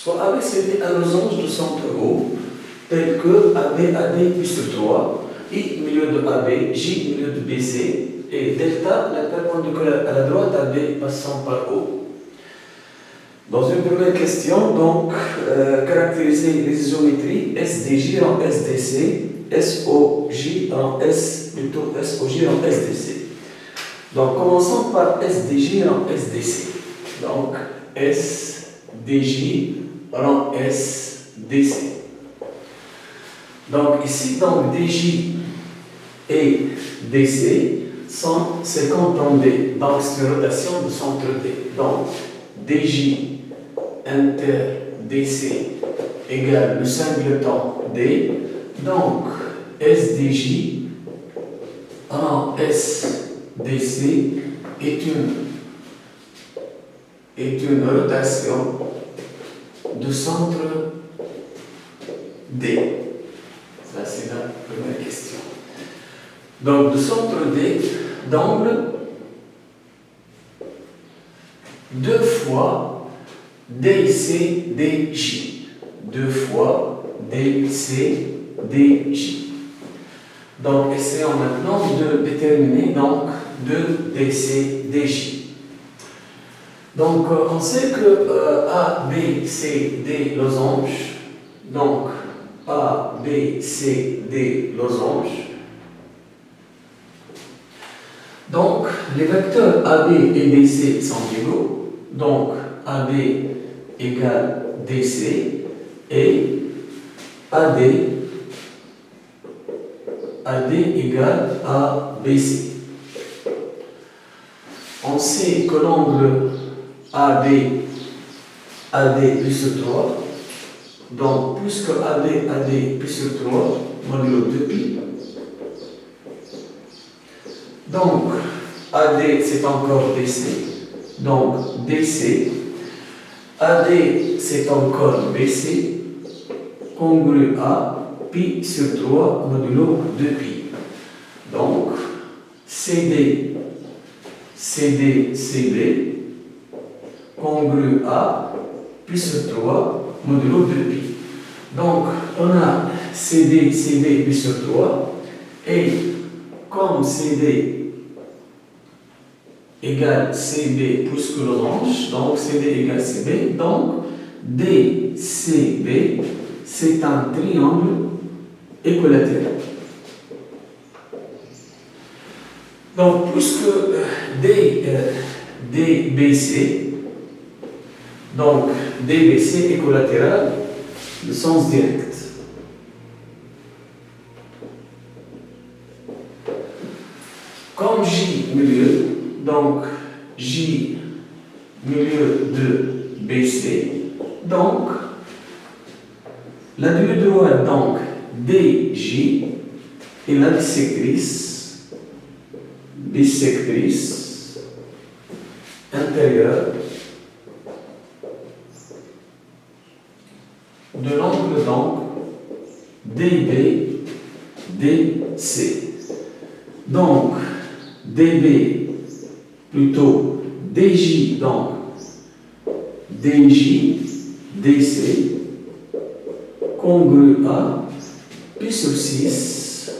soit AB c'était un losange de centre O, tel que AB, AD plus sur 3, I milieu de AB, J milieu de BC, et delta la perpendiculaire à la droite AB passant par O. Dans une première question, donc, caractériser les isométries SDJ rend SDC, SOJ rend SOJ rend SDC. Donc, commençons par SDJ rend SDC. Donc, SDJ rend SDC. Donc, ici, donc, DJ et DC sont 50 ans D. Donc, c'est une rotation de centre D. Donc, DJ inter DC égale le singleton D. Donc, SDJ rend SDC est une rotation de centre D. Ça, c'est la première question. Donc, de centre D, d'angle 2 fois DC, DJ. 2 fois DC, DJ. Donc, essayons maintenant de déterminer donc 2 DC, DJ. Donc, on sait que A, B, C, D, losange. Donc, A, B, C, D, losange. Donc, les vecteurs AB et DC sont égaux. Donc, AB égale DC et AD égale ABC. On sait que l'angle AD plus sur 3, donc plus que AD plus sur 3, modulo 2pi. Donc AD c'est encore DC, donc DC, AD c'est encore BC, congru à pi sur 3 modulo 2pi. Donc CD, CB, congru à pi sur 3 modulo 2pi. Donc on a CD pi sur 3 et comme CD égale CB plus que l'orange, donc CD égale CB, donc DCB c'est un triangle équilatéral. Donc puisque DBC, donc DBC équilatéral, le sens direct. Comme J milieu, donc J milieu de BC, donc la durée droite, donc DJ et la bisectrice intérieure de l'angle donc DB, DC. Donc DB plutôt DJ, donc DJ, DC, congru à pi sur 6,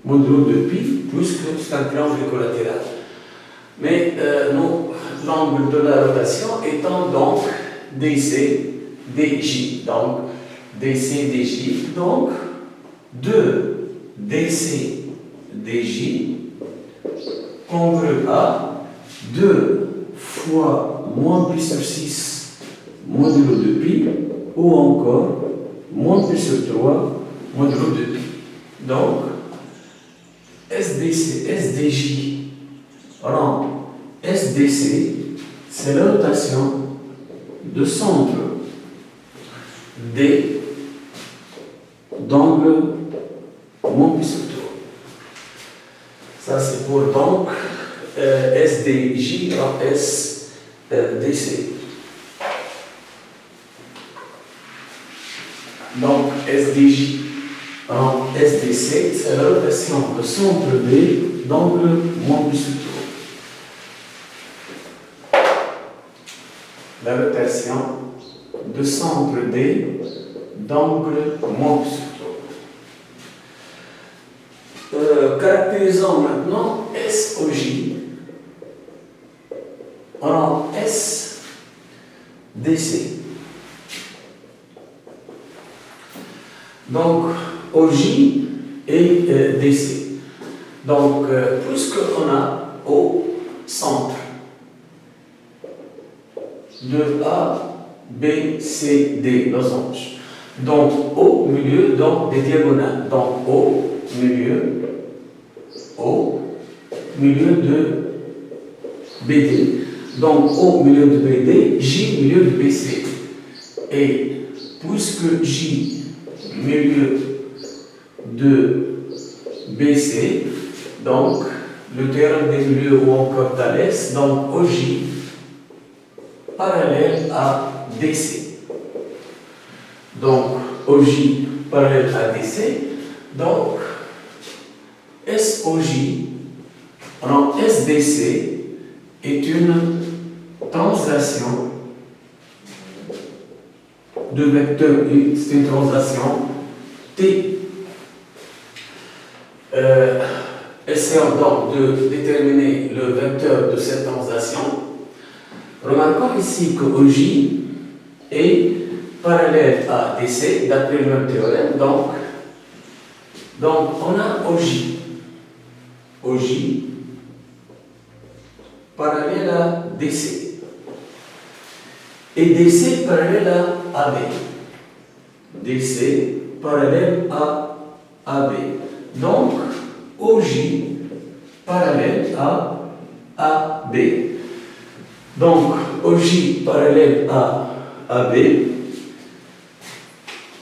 modulo de pi, puisque c'est un triangle collatéral. Mais l'angle de la rotation étant donc DC, DJ, donc DC, DJ, donc 2 DC, DJ, congru à 2 fois moins pi sur 6 modulo de pi ou encore moins pi sur 3 modulo de pi. Donc SDJ rend SDC, c'est la rotation de centre D d'angle moins pi sur 3. Ça c'est pour donc SDJ rend SDC. Donc SDJ rend SDC, c'est la rotation de centre D d'angle moins pi sur 3. La rotation de centre D d'angle moins sur 3. Caractérisons maintenant SOJ. On a SDC. Donc, OJ et DC. Donc, puisqu'on a O centre de A, B, C, D, losange. Donc, au milieu donc, des diagonales. Donc, au milieu de BD. Donc, au milieu de BD, J milieu de BC. Et puisque J milieu de BC, donc, le théorème des milieux ou encore Thalès, donc OJ parallèle à DC. Donc, OJ parallèle à DC, donc SOJ en SDC est une translation de vecteur U, c'est une translation T. Essayons donc de déterminer le vecteur de cette translation. Remarquons ici que OJ est parallèle à DC d'après le même théorème. Donc on a OJ parallèle à DC et DC parallèle à AB. DC parallèle à AB. Donc OJ parallèle à AB. Donc OJ parallèle à AB.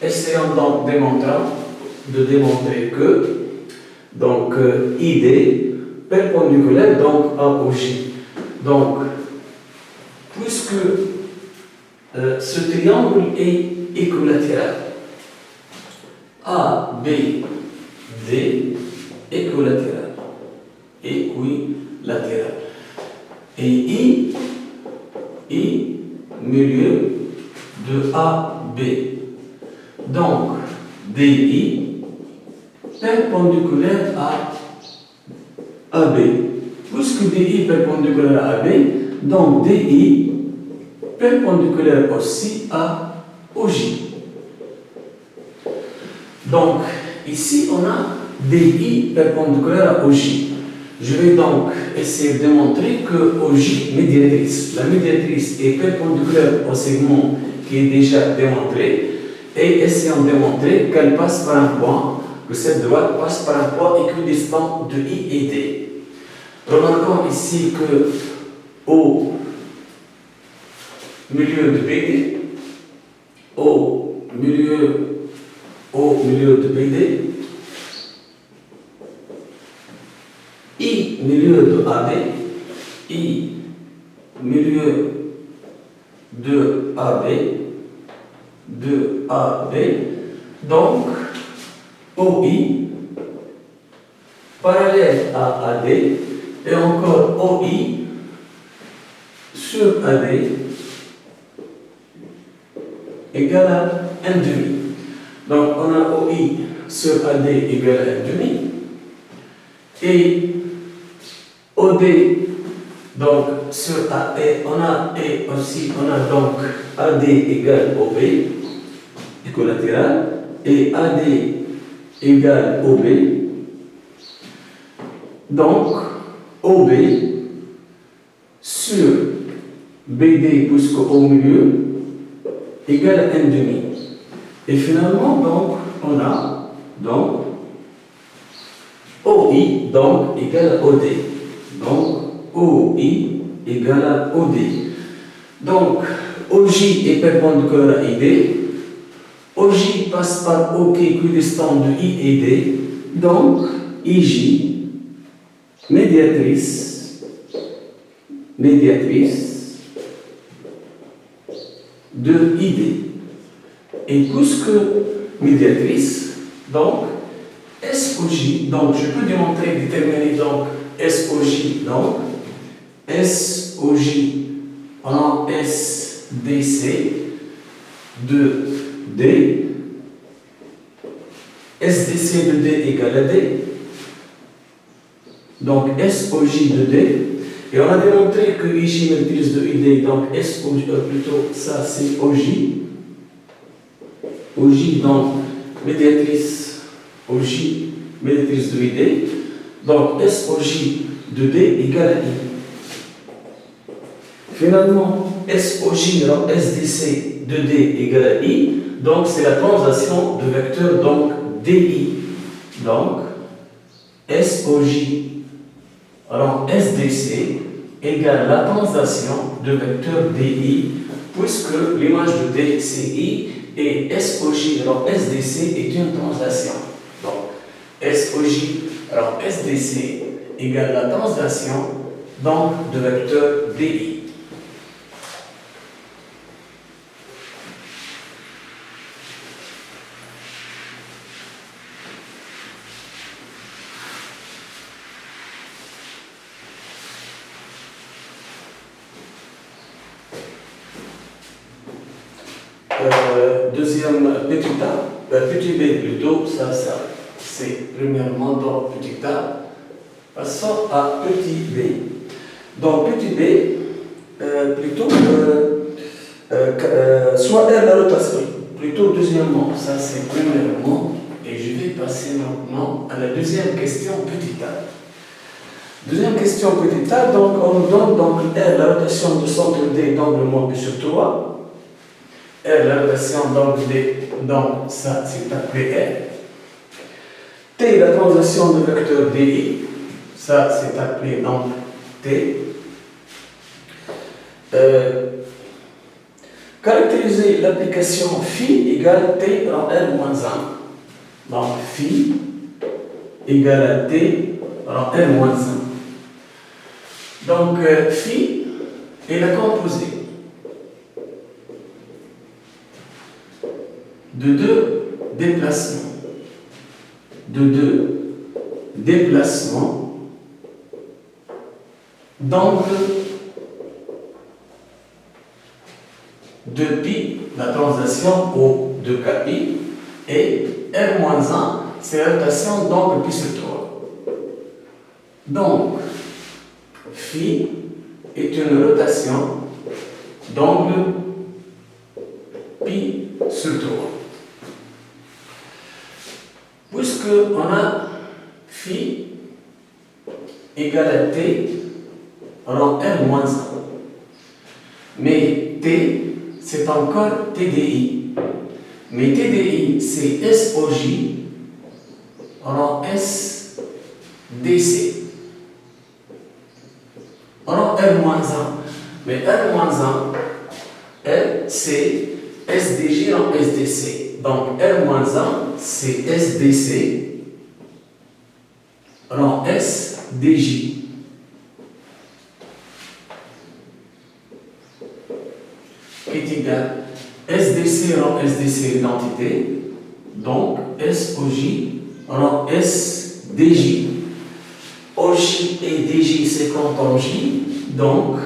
Essayons donc de démontrer que donc ID perpendiculaire donc à OJ. Donc puisque ce triangle est équilatéral, ABD équilatéral, et I milieu de AB. Donc DI perpendiculaire à AB. Puisque DI perpendiculaire à AB, donc DI perpendiculaire aussi à OJ. Donc ici on a DI perpendiculaire à OJ. Je vais donc essayer de démontrer que OJ médiatrice. La médiatrice est perpendiculaire au segment qui est déjà démontré. Et essayons de démontrer qu'elle passe par un point, que cette droite passe par un point équidistant de I et D. Remarquons ici que au milieu de BD, au milieu de BD, I milieu de AB, I milieu de AB, donc OI parallèle à AD et encore OI sur AD égale à 1,5. Donc on a OI sur AD égale à 1,5 et OD donc sur AE on a donc AD égale OB équilatéral et AD égale OB. Donc OB sur BD puisque au milieu égale à 1,5. Et finalement donc on a donc OI donc égale à OD. Donc OI égale à OD. Donc OJ est perpendiculaire à ID. OJ passe par OK équidistant de I et D. Donc IJ médiatrice de ID. Et puisque médiatrice, donc SOJ, donc je peux déterminer donc SOJ, donc SOJ en SDC de D, SDC de D égale à D, donc SOJ de D, et on a démontré que IJ maîtrise de ID, donc SOJ, plutôt ça c'est OJ, OJ donc médiatrice, OJ médiatrice de ID, donc SOJ de D égale à I. Finalement, SOJ alors SDC de D égale à I, donc c'est la translation de vecteur donc DI. Donc SOJ alors SDC égale la translation de vecteur DI, puisque l'image de D c'est I et SOJ alors SDC est une translation. Donc SOJ alors SDC égale la translation donc de vecteur DI. Deuxième petit b plutôt, ça c'est premièrement donc petit a. Passons à petit b. Donc petit b, plutôt, soit R la rotation, plutôt deuxièmement, ça c'est premièrement, et je vais passer maintenant à la deuxième question petit a. Deuxième question petit a, donc on nous donne donc R la rotation de centre D d'angle moins P sur 3. R la rotation d'angle D, donc ça c'est appelé R. T la translation de vecteur DI, ça c'est appelé donc T. Caractériser l'application phi égale T en R moins 1. Donc phi égale à T en R moins 1. Donc phi est la composée de deux déplacements d'angle de pi, la translation au de kpi, et R-1, c'est la rotation d'angle pi sur 3. Donc, phi est une rotation d'angle pi sur 3. Puisque on a phi égale à t en R-1. Mais t, c'est encore TDI. Mais TDI, c'est SOJ en SDC. En R-1. Mais R-1, c'est SDJ en SDC. Donc R-1, c'est SDC en SDJ. Qui est égal SDC en SDC l'identité, donc SOJ en SDJ. OJ et DJ c'est quand on J, donc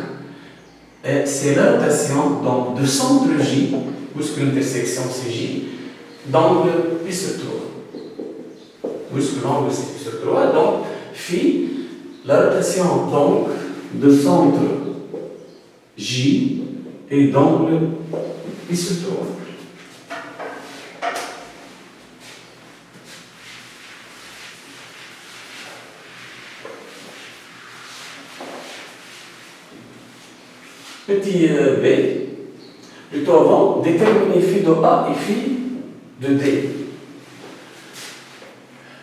c'est la rotation donc, de centre J, puisque l'intersection c'est J, d'angle pi sur 3. Puisque l'angle c'est pi sur 3, donc phi, la rotation donc de centre J et d'angle pi sur 3. Petit b, plutôt avant, déterminer phi de A et phi de D.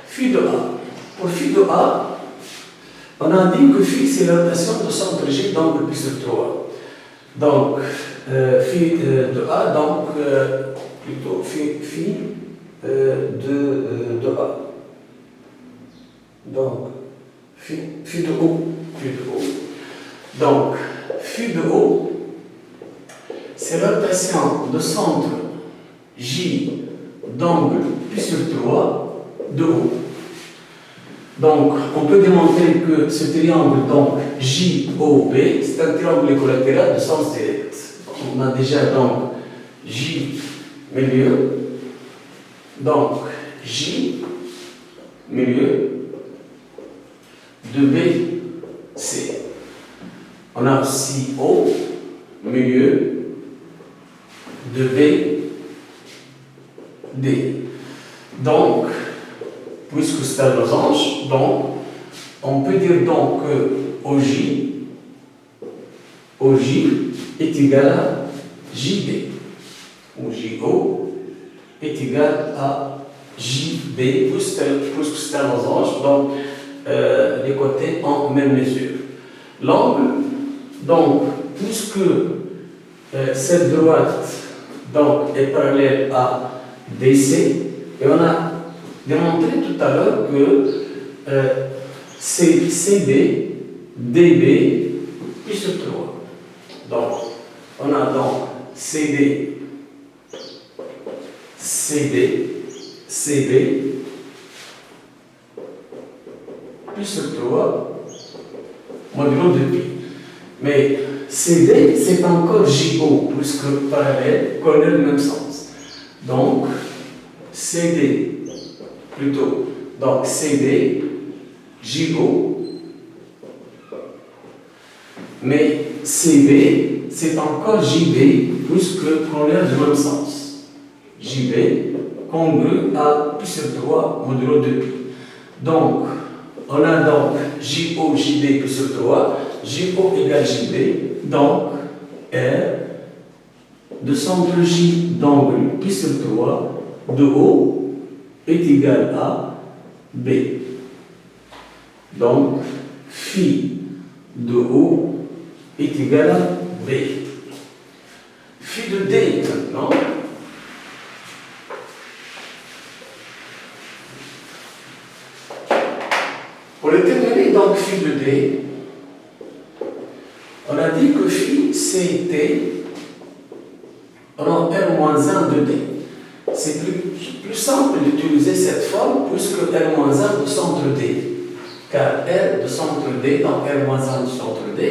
Phi de A. Pour phi de A, on a dit que phi c'est la rotation de centre G d'angle pi sur 3. Donc, phi de A, donc plutôt phi de A. Donc, phi de O. Donc, phi de O, c'est la rotation de centre J d'angle pi sur 3 de O. Donc, on peut démontrer que ce triangle, donc JOB, c'est un triangle équilatéral de sens direct. On a déjà donc J milieu, donc J, milieu, de B, C. On a aussi O, milieu, de B, D. Donc, puisque c'est un losange, donc, on peut dire donc que OJ est égal à JB, ou JO est égal à JB, puisque c'est un losange, donc les côtés en même mesure. L'angle, donc, puisque cette droite donc, est parallèle à DC, et on a démontré tout à l'heure que CD, DB, puis sur 3. Donc, on a donc CD, CB, puis sur 3, modulo de pi. Mais CD, c'est encore JO, puisque parallèle, connaît le même sens. Donc, CD, plutôt, donc CD, JO, mais CB, c'est encore JB, puisque connaît le même sens. JB, congru à pi sur 3, modulo de pi. Donc, on a donc JO, JB, pi sur 3, JO égale JB, donc R de centre J d'angle pi sur 3 de O est égal à B. Donc, phi de O est égal à B. Phi de D maintenant. Pour déterminer donc phi de D, on a dit que phi c'est T rang R-1 de D. C'est plus simple d'utiliser cette forme puisque R-1 de centre D. Car R de centre D, donc R-1 de centre D,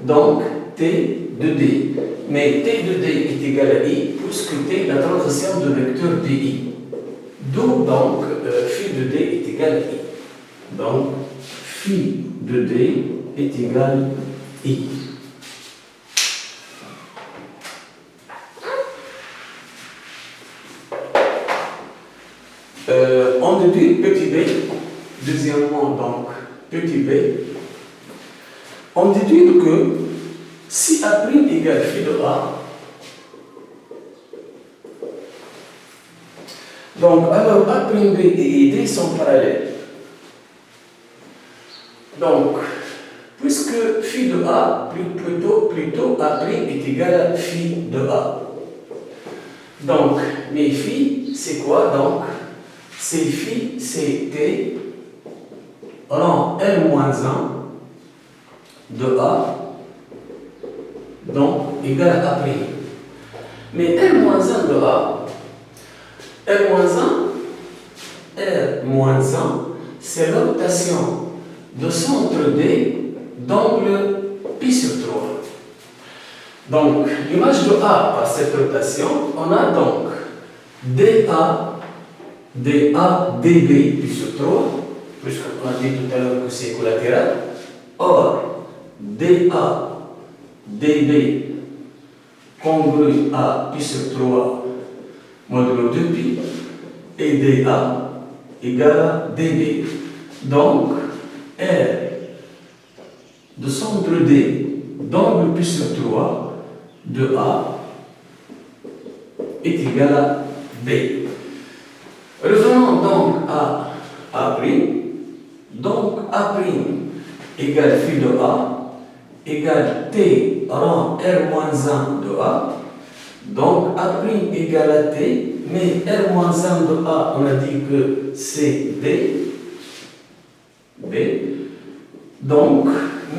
donc T de D. Mais T de D est égal à I puisque T est la transition de vecteur DI. D'où donc phi de D est égal à I. Donc phi de D est égal à I. On déduit petit b, deuxièmement donc petit b, on déduit que si A' égale phi de A, donc alors A', B et D sont parallèles. Donc, puisque phi de A, plutôt A' est égal à phi de A. Donc, mais phi, c'est quoi donc? C'est phi, c'est T, rang L-1 de A, donc égal à A'. Mais L-1 de A, R-1, c'est l'optation de centre D d'angle pi sur 3. Donc, l'image de A par cette rotation, on a donc DA, DB pi sur 3, puisqu'on a dit tout à l'heure que c'est collatéral. Or, DA, DB congru à pi sur 3 modulo 2pi et DA égale à DB. Donc, R de centre D d'angle pi sur 3 de A est égal à B. Revenons donc à A'. Donc A' égale phi de A égale T rang R-1 de A. Donc A' égale à T, mais R-1 de A, on a dit que c'est B. Donc,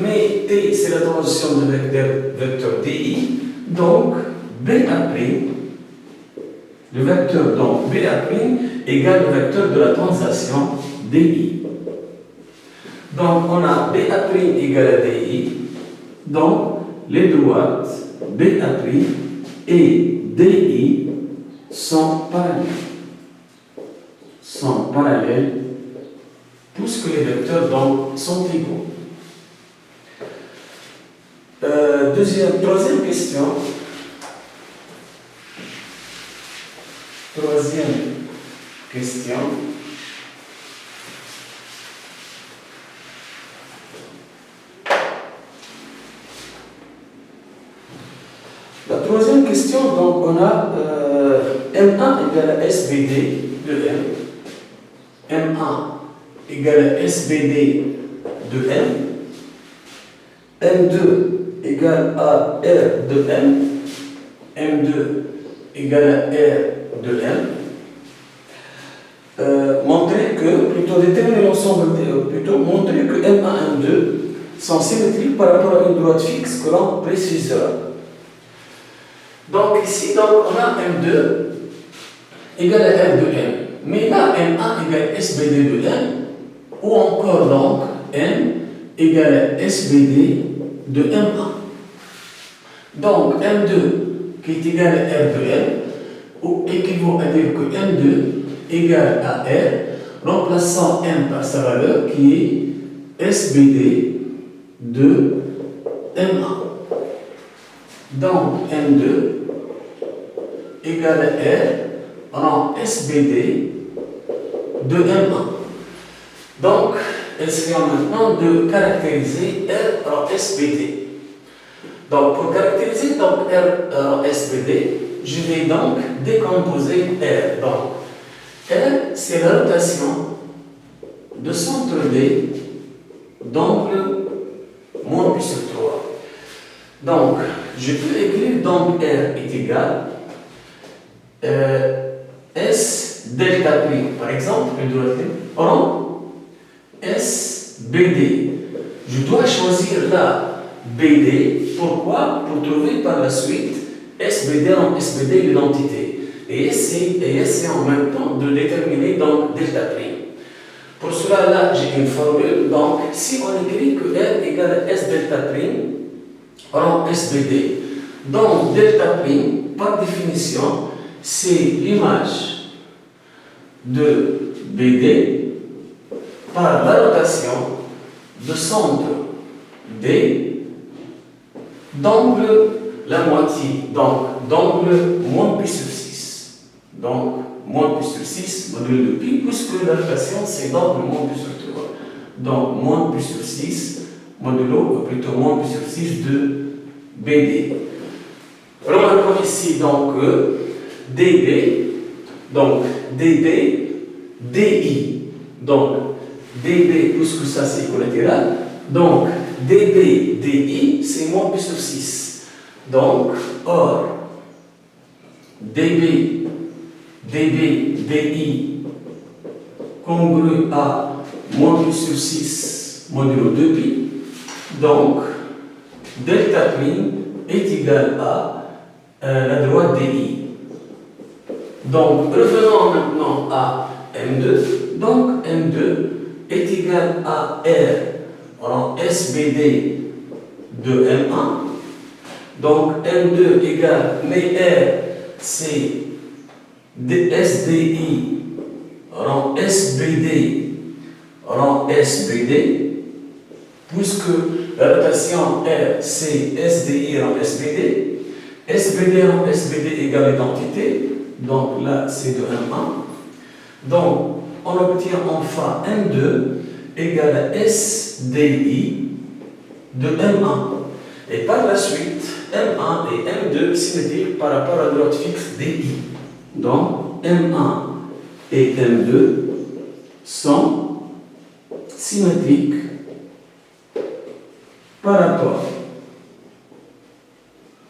mais T c'est la transition de vecteur DI, donc BA', le vecteur donc BA' égale le vecteur de la translation DI. Donc on a BA' égale à DI, donc les droites BA' et DI sont parallèles. Sont parallèles puisque les vecteurs donc sont égaux. Troisième question. La troisième question, donc on a M1 égale à SBD de M. M1 égale à SBD de M. M2 égale à R de M. M2 égale à R de M. Déterminer l'ensemble, montrer que M1 et M2 sont symétriques par rapport à une droite fixe que l'on précisera. Donc ici, on a M2 égale à R de M. Mais là, M1 égale à SBD de M, ou encore donc M égale à SBD de M1. Donc M2 qui est égal à R de M, ou équivaut à dire que M2 égale à R, remplaçant M par sa valeur qui est SBD de M1. Donc M2 égale à R rend SBD de M1. Donc, essayons maintenant de caractériser R en SBD. Donc, pour caractériser donc, R en SBD, je vais donc décomposer R. Donc, R, c'est la rotation de centre D d'angle moins pi sur 3. Donc, je peux écrire donc R est égal S delta prime, par exemple, en SBD. Je dois choisir la BD. Pourquoi? Pour trouver par la suite SBD en SBD l'identité. Et essayer en même temps de déterminer donc delta prime. Pour cela, là, j'ai une formule. Donc, si on écrit que R égale à S delta prime en SBD, donc delta prime, par définition, c'est l'image de BD par la rotation de centre D d'angle la moitié, donc d'angle moins pi sur 6. Donc, moins pi sur 6 module de pi, puisque la rotation c'est d'angle moins pi sur 3. Donc, moins pi sur 6 modulo, plutôt moins pi sur 6 de BD. Remarquons ici donc DB, donc DB, DI. Donc, DB, puisque ça c'est collatéral, donc DB, DI, c'est moins pi sur 6. Donc, or, DB, DI, congru à moins pi sur 6 modulo 2pi. Donc, delta prime est égal à la droite DI. Donc, revenons maintenant à M2. Donc, M2 est égal à R en SBD de M1. Donc, M2 égale, mais R, c'est SDI en SBD en SBD, puisque la rotation R, c'est SDI en SBD. SBD en SBD égale identité. Donc là, c'est de M1. Donc, on obtient enfin M2 égale à SDI de M1. Et par la suite, M1 et M2 symétriques par rapport à la droite fixe DI. Donc, M1 et M2 sont symétriques par rapport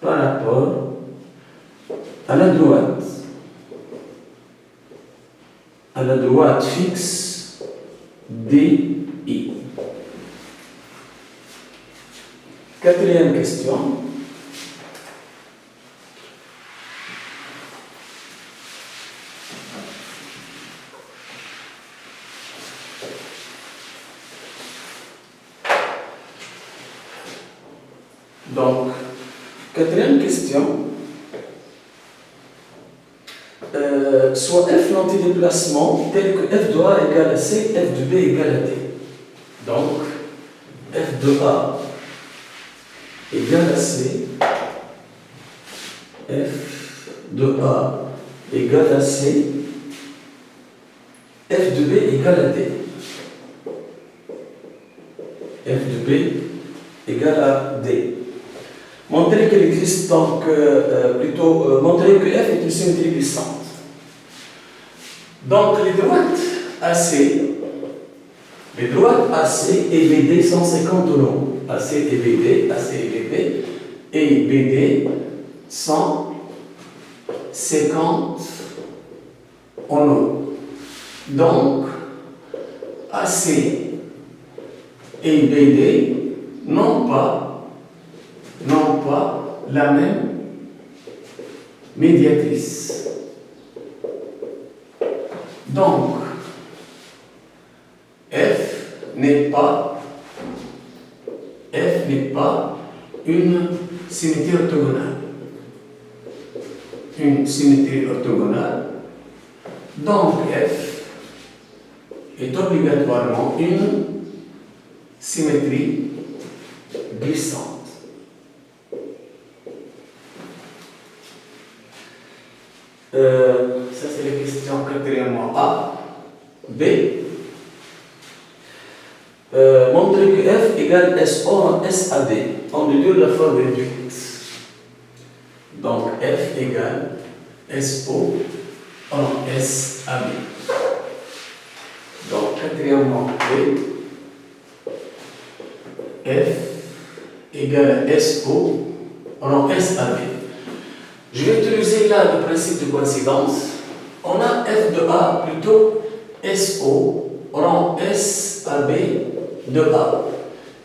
à la droite fixe DI. Quatrième question. Donc, quatrième question. soit f l'antidéplacement tel que f de A égale à C, f de B égale à D. Donc, f de A égale à C, f de A égale à C, f de B égale à D. F de B égale à D. Montrer qu'il existe donc, montrer que f est une symétrie glissante. Donc, les droites AC et BD sont 50 ou non. AC et BD et BD sont 50 ou non. Donc, AC et BD n'ont pas la même médiatrice. Donc, F n'est pas une symétrie orthogonale. Une symétrie orthogonale. Donc, F est obligatoirement une symétrie glissante. Ça, c'est les questions quatrièmement A. B. Montrer que F égale SO en SAB. On déduit la forme réduite. Donc, F égale SO en SAB. Donc, quatrièmement B. F égale SO en SAB. Je vais utiliser là le principe de coïncidence. On a f de A plutôt SO rang SAB de A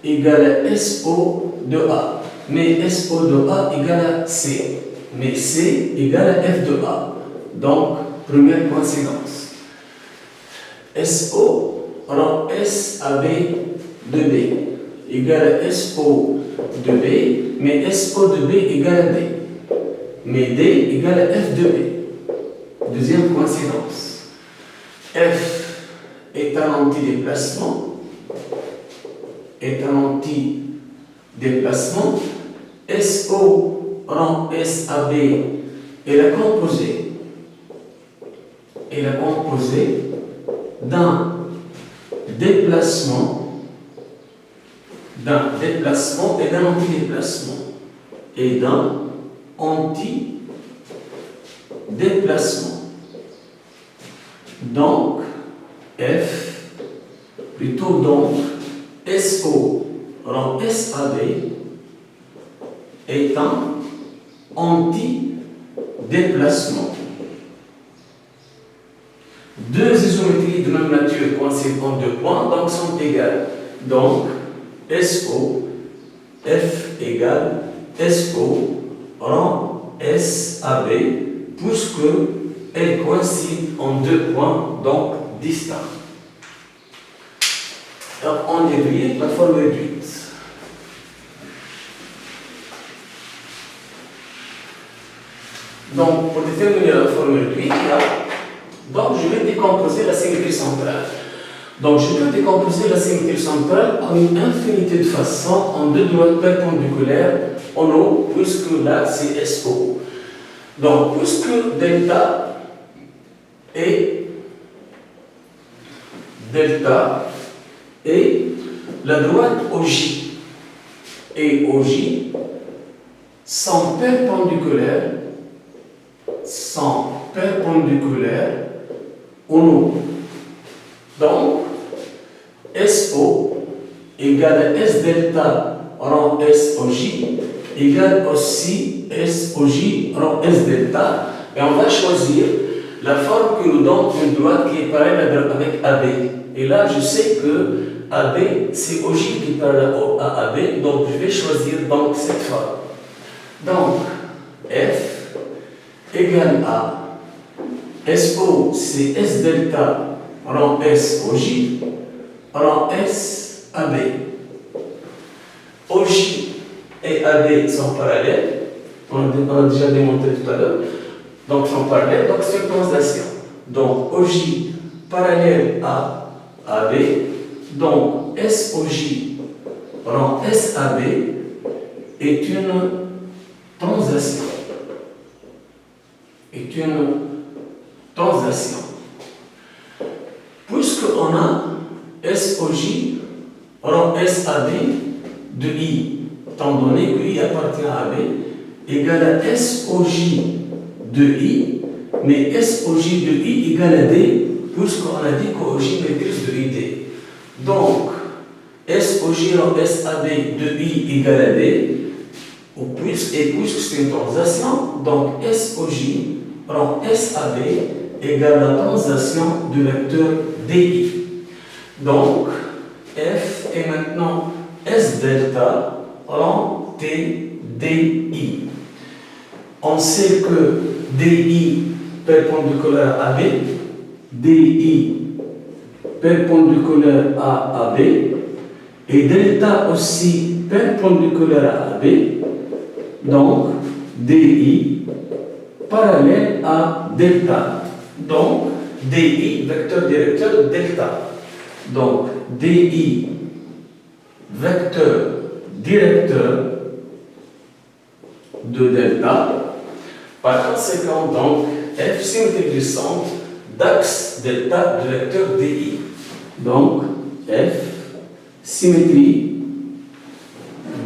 égale à SO de A. Mais SO de A égale à C. Mais C égale à f de A. Donc, première coïncidence. SO rang SAB de B égale à SO de B, mais SO de B égale à D. Mais D égale à f de B. Deuxième coïncidence. F est un antidéplacement. SO rang SAB est la composée d'un déplacement et d'un antidéplacement. Et d'un anti-déplacement. Donc, F, plutôt donc, SO rang SAB est un anti-déplacement. Deux isométries de même nature coïncident en 2 points, donc sont égales. Donc, SO, F égale SO rang SAB, puisque elles coïncident en 2 points, donc distincts. Alors, on déduit la forme réduite. Donc, pour déterminer la forme réduite, donc je vais décomposer la symétrie centrale. Donc, je peux décomposer la symétrie centrale en une infinité de façons, en 2 droites perpendiculaires en haut, puisque là, c'est SO. Donc, puisque delta est la droite OJ et OJ sont perpendiculaires en haut. Donc, SO égale à S delta rang SOJ égale aussi SOJ rang S delta. Et on va choisir la forme qui nous donne une droite qui est parallèle avec AB. Et là, je sais que AB, c'est OJ qui est parallèle à AB. Donc, je vais choisir donc cette forme. Donc, F égale à SO, c'est S delta rang SOJ, rang SAB. OJ et AB sont parallèles, on a déjà démontré tout à l'heure. Donc, sont parallèles, donc c'est une translation. Donc, OJ parallèle à AB. Donc, SOJ rend SAB est une translation. Est une translation. Puisqu'on a SOJ rend SAB de I, étant donné que I appartient à AB, égale à SOJ de I, mais SOJ de I égale à D, puisqu'on a dit qu'OJ maîtrise de ID. Donc, SOJ rend SAB de I égale à D, et puisque c'est une translation, donc SOJ rend SAB égale à la translation du vecteur DI. Donc, F est maintenant S delta rend T DI. On sait que DI perpendiculaire à AB, DI perpendiculaire à AB, et delta aussi perpendiculaire à AB, donc DI parallèle à delta. Donc, DI, vecteur directeur delta. Donc, DI, vecteur directeur de delta. Par conséquent, donc, F symétrique du centre d'axe delta du vecteur DI. Donc, F symétrie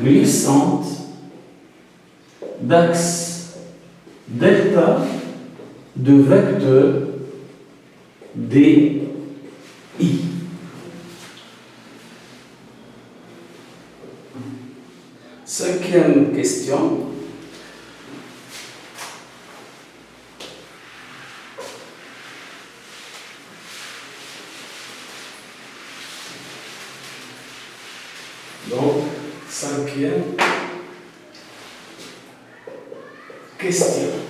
glissante d'axe delta de vecteur DI. Cinquième question. Donc, cinquième question.